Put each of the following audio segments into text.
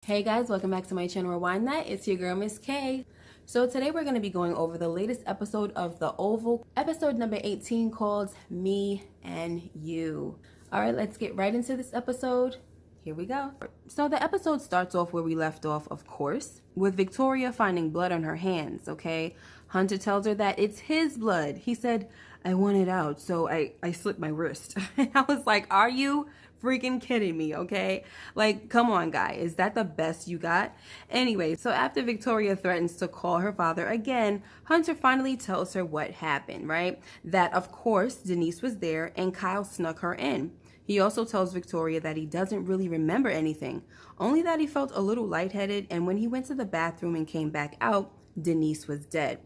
Hey guys, welcome back to my channel Rewind That. It's your girl Miss K. So today we're going to be going over the latest episode of The Oval, episode number 18 called Me and You. Alright, let's get right into this episode. Here we go. So the episode starts off where we left off, of course, with Victoria finding blood on her hands, okay? Hunter tells her that it's his blood. He said, I want it out, so I slit my wrist. I was like, are you freaking kidding me, okay? Like, come on, guy. Is that the best you got? Anyway, so after Victoria threatens to call her father again, Hunter finally tells her what happened, right? That, of course, Denise was there and Kyle snuck her in. He also tells Victoria that he doesn't really remember anything, only that he felt a little lightheaded, and when he went to the bathroom and came back out, Denise was dead.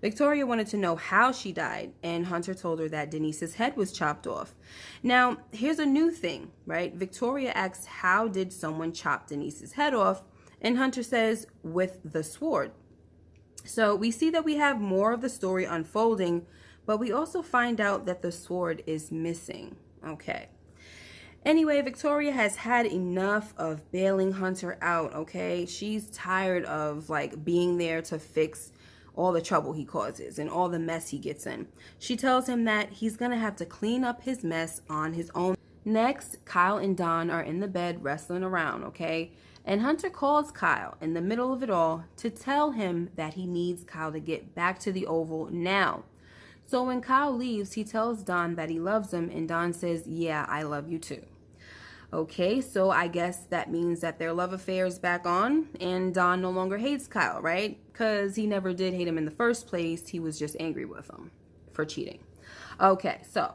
Victoria wanted to know how she died, and Hunter told her that Denise's head was chopped off. Now, here's a new thing, right? Victoria asks, how did someone chop Denise's head off? And Hunter says, with the sword. So we see that we have more of the story unfolding, but we also find out that the sword is missing. Okay. Anyway, Victoria has had enough of bailing Hunter out, okay? She's tired of, like, being there to fix all the trouble he causes and all the mess he gets in. She tells him that he's going to have to clean up his mess on his own. Next, Kyle and Don are in the bed wrestling around, okay? And Hunter calls Kyle in the middle of it all to tell him that he needs Kyle to get back to the Oval now. So when Kyle leaves, he tells Don that he loves him, and Don says, yeah, I love you too. Okay, so I guess that means that their love affair is back on, and Don no longer hates Kyle, right? Because he never did hate him in the first place. He was just angry with him for cheating. Okay, so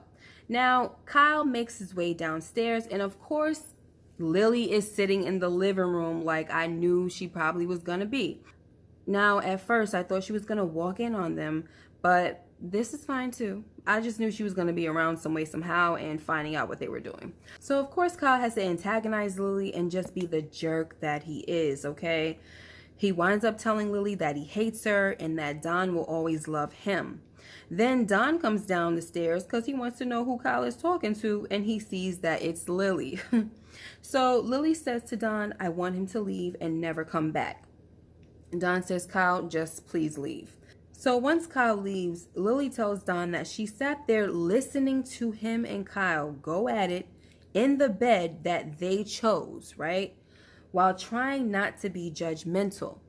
now Kyle makes his way downstairs, and of course, Lilly is sitting in the living room like I knew she probably was going to be. Now, at first, I thought she was going to walk in on them, but this is fine too. I just knew she was going to be around some way, somehow, and finding out what they were doing. So, of course, Kyle has to antagonize Lilly and just be the jerk that he is, okay? He winds up telling Lilly that he hates her and that Don will always love him. Then Don comes down the stairs because he wants to know who Kyle is talking to, and he sees that it's Lilly. So Lilly says to Don, I want him to leave and never come back. Don says, Kyle, just please leave. So once Kyle leaves, Lilly tells Don that she sat there listening to him and Kyle go at it in the bed that they chose, right? While trying not to be judgmental.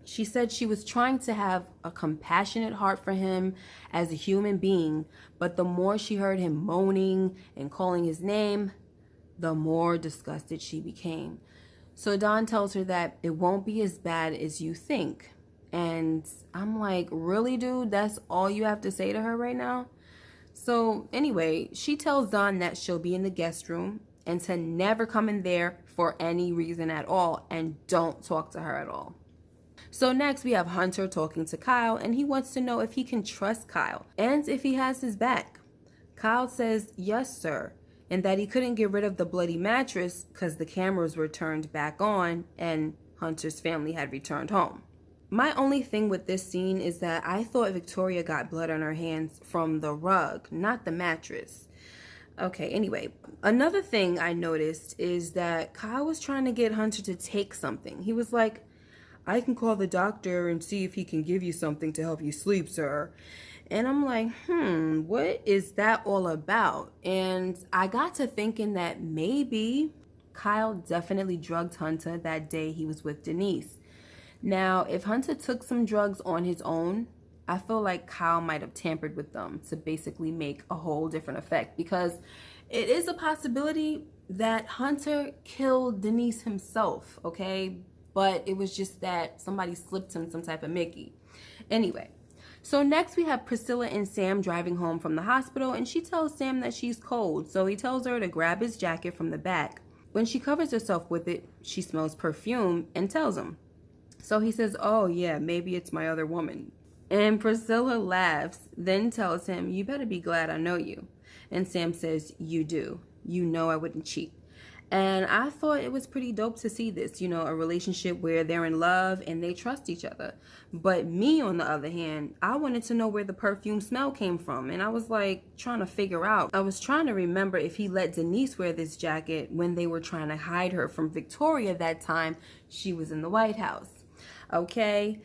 She said she was trying to have a compassionate heart for him as a human being, but the more she heard him moaning and calling his name, the more disgusted she became. So Don tells her that it won't be as bad as you think. And I'm like, really, dude? That's all you have to say to her right now? So anyway, she tells Don that she'll be in the guest room and to never come in there for any reason at all, and don't talk to her at all. So next we have Hunter talking to Kyle, and he wants to know if he can trust Kyle and if he has his back. Kyle says, yes, sir, and that he couldn't get rid of the bloody mattress because the cameras were turned back on and Hunter's family had returned home. My only thing with this scene is that I thought Victoria got blood on her hands from the rug, not the mattress. Okay, anyway, another thing I noticed is that Kyle was trying to get Hunter to take something. He was like, I can call the doctor and see if he can give you something to help you sleep, sir. And I'm like, what is that all about? And I got to thinking that maybe Kyle definitely drugged Hunter that day he was with Denise. Now, if Hunter took some drugs on his own, I feel like Kyle might have tampered with them to basically make a whole different effect, because it is a possibility that Hunter killed Denise himself, okay? But it was just that somebody slipped him some type of Mickey. Anyway, so next we have Priscilla and Sam driving home from the hospital, and she tells Sam that she's cold, so he tells her to grab his jacket from the back. When she covers herself with it, she smells perfume and tells him. So he says, oh yeah, maybe it's my other woman. And Priscilla laughs, then tells him, you better be glad I know you. And Sam says, you do. You know I wouldn't cheat. And I thought it was pretty dope to see this, a relationship where they're in love and they trust each other. But me, on the other hand, I wanted to know where the perfume smell came from. And I was like trying to figure out. I was trying to remember if he let Denise wear this jacket when they were trying to hide her from Victoria that time she was in the White House. Okay,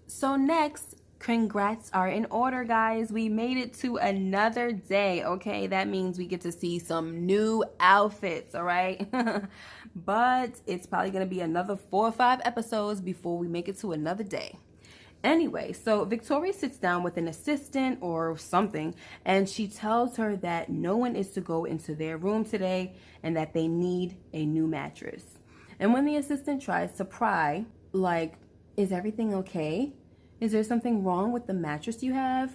so next, congrats are in order, guys. We made it to another day, okay? That means we get to see some new outfits, all right? But it's probably going to be another 4 or 5 episodes before we make it to another day. Anyway, so Victoria sits down with an assistant or something, and she tells her that no one is to go into their room today and that they need a new mattress. And when the assistant tries to pry, like, is everything okay? Is there something wrong with the mattress you have?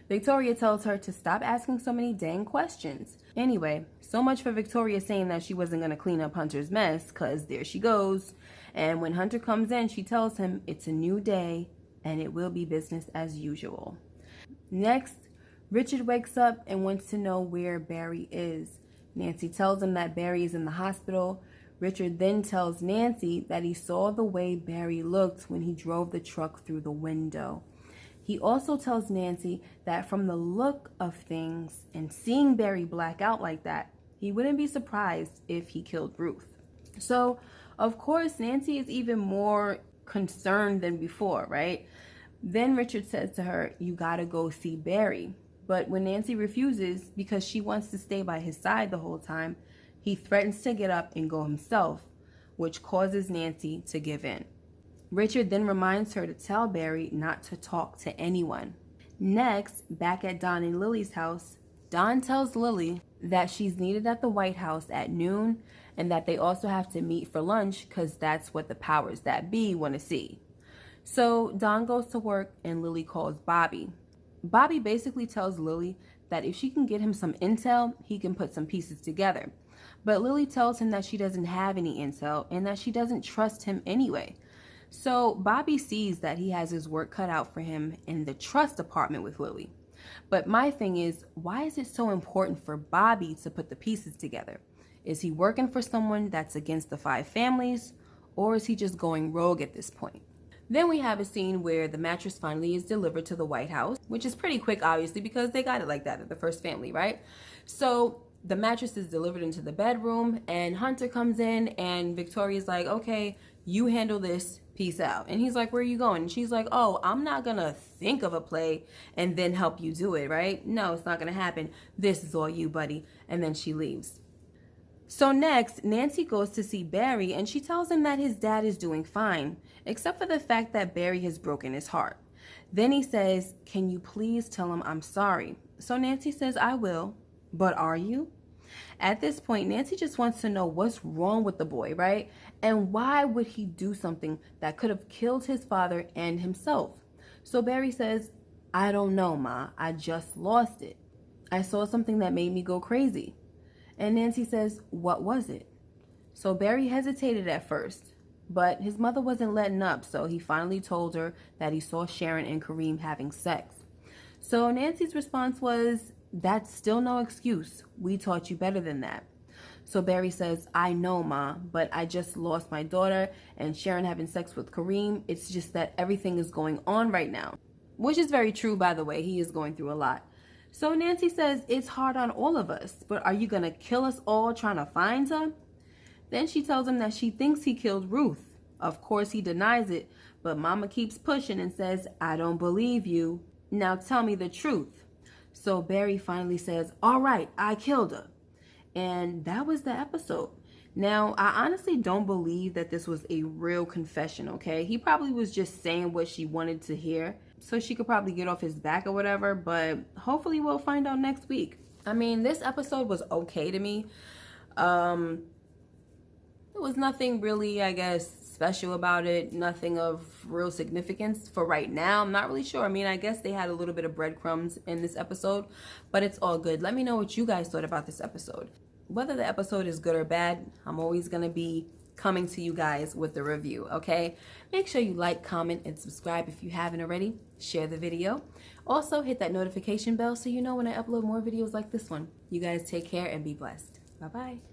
Victoria tells her to stop asking so many dang questions. Anyway, so much for Victoria saying that she wasn't going to clean up Hunter's mess, because there she goes. And when Hunter comes in, she tells him it's a new day and it will be business as usual. Next, Richard wakes up and wants to know where Barry is. Nancy tells him that Barry is in the hospital. Richard then tells Nancy that he saw the way Barry looked when he drove the truck through the window. He also tells Nancy that from the look of things and seeing Barry black out like that, he wouldn't be surprised if he killed Ruth. So, of course, Nancy is even more concerned than before, right? Then Richard says to her, you gotta go see Barry. But when Nancy refuses because she wants to stay by his side the whole time, he threatens to get up and go himself, which causes Nancy to give in. Richard then reminds her to tell Barry not to talk to anyone. Next, back at Don and Lily's house, Don tells Lilly that she's needed at the White House at noon and that they also have to meet for lunch because that's what the powers that be want to see. So Don goes to work and Lilly calls Bobby. Bobby basically tells Lilly that if she can get him some intel, he can put some pieces together. But Lilly tells him that she doesn't have any intel and that she doesn't trust him anyway. So Bobby sees that he has his work cut out for him in the trust department with Lilly. But my thing is, why is it so important for Bobby to put the pieces together? Is he working for someone that's against the 5 families, or is he just going rogue at this point? Then we have a scene where the mattress finally is delivered to the White House, which is pretty quick, obviously, because they got it like that at the first family, right? So the mattress is delivered into the bedroom, and Hunter comes in, and Victoria's like, okay, you handle this, peace out. And he's like, where are you going? And she's like, oh, I'm not gonna think of a play and then help you do it, right? No, it's not gonna happen. This is all you, buddy. And then she leaves. So next, Nancy goes to see Barry, and she tells him that his dad is doing fine, except for the fact that Barry has broken his heart. Then he says, can you please tell him I'm sorry? So Nancy says, I will. But are you? At this point, Nancy just wants to know what's wrong with the boy, right? And why would he do something that could have killed his father and himself? So Barry says, I don't know, Ma. I just lost it. I saw something that made me go crazy. And Nancy says, what was it? So Barry hesitated at first, but his mother wasn't letting up, so he finally told her that he saw Sharon and Kareem having sex. So Nancy's response was, that's still no excuse. We taught you better than that. So Barry says, I know, Ma, but I just lost my daughter and Sharon having sex with Kareem. It's just that everything is going on right now. Which is very true, by the way. He is going through a lot. So Nancy says, it's hard on all of us, but are you going to kill us all trying to find her? Then she tells him that she thinks he killed Ruth. Of course, he denies it, but Mama keeps pushing and says, I don't believe you. Now tell me the truth. So Barry finally says, all right, I killed her. And that was the episode. Now, I honestly don't believe that this was a real confession, okay? He probably was just saying what she wanted to hear so she could probably get off his back or whatever, but hopefully we'll find out next week. I mean, this episode was okay to me. There was nothing really, I guess, special about it. Nothing of real significance for right now. I'm not really sure. I mean, I guess they had a little bit of breadcrumbs in this episode, but it's all good. Let me know what you guys thought about this episode. Whether the episode is good or bad, I'm always going to be coming to you guys with the review, okay? Make sure you like, comment, and subscribe if you haven't already. Share the video. Also, hit that notification bell so you know when I upload more videos like this one. You guys take care and be blessed. Bye-bye.